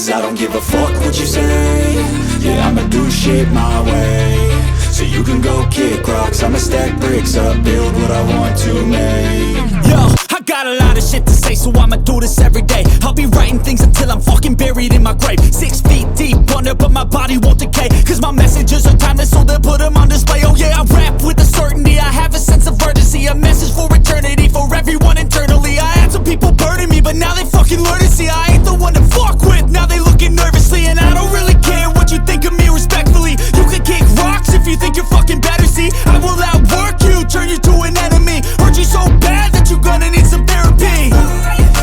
Cause I don't give a fuck what you say. Yeah, I'ma do shit my way. So you can go kick rocks, I'ma stack bricks up, build what I want to make. Yo, I got a lot of shit to say, so I'ma do this every day. I'll be writing things until I'm fucking buried in my grave. 6 feet deep under, but my body won't decay. Cause my messages are timeless, so they'll put them on display. Oh yeah, I rap with a certainty, I have a sense of urgency. A message for eternity, for everyone internally. I had some people burning me, but now they fucking learn to see I ain't the one to fuck with, now they looking nervously. And I don't really care what you think of me, respectfully. You can kick rocks if you think you're fucking better, see. I will outwork you, turn you to an enemy. Hurt you so bad that you're gonna need some therapy.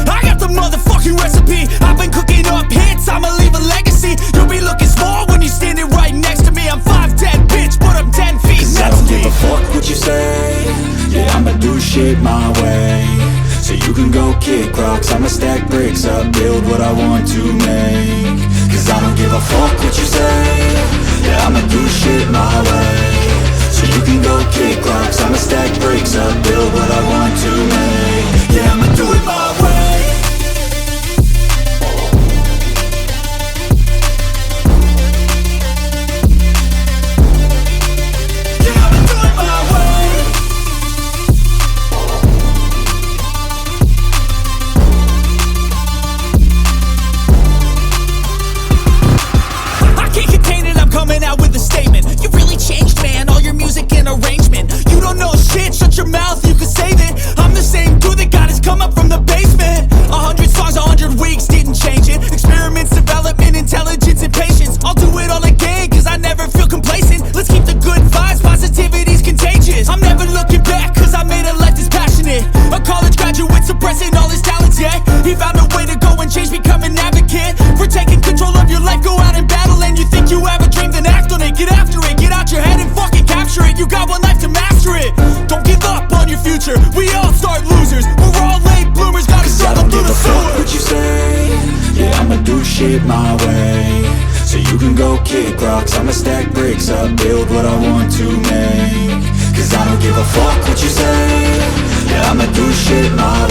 I got the motherfucking recipe, I've been cooking up hits, I'ma leave a legacy. You'll be looking small when you're standing right next to me. I'm 5'10", bitch, but I'm 10 feet Cause next I don't to me. give a fuck what you say. Yeah, I'ma do shit my way. So you can go kick rocks, I'ma stack bricks up, build what I want to make. Cause I don't give a fuck what you say. Yeah, I'ma do shit my way. So you can go kick rocks, I'ma stack bricks up, build what I want to make. Yeah, I'ma do it my way. Coming out with a statement. You really changed, man, all your music and arrangement. You don't know shit, shut your mouth, you can save it. I'm the same dude that got his come up from the basement. 100 songs, 100 weeks, didn't change it. Experiments, development, intelligence, and patience. I'll do it all again, cause I never feel complacent. Let's keep the good vibes, positivity's contagious. I'm never looking back, cause I made a life that's passionate. A college graduate suppressing all his talents, yeah. He found a way to go and change, become an advocate. For taking control of your life, go out and battle. And you think you have a dream, then act on it. Get after it, get out your head and fucking capture it. You got one life to master it. Don't give up on your future, we all start losers. We're all late bloomers, gotta struggle through the sewer. What you say? Yeah, I'ma do shit my way. So you can go kick rocks, I'ma stack bricks up, build what I want to make. Cause I don't give a fuck what you say. Yeah, I'ma do shit my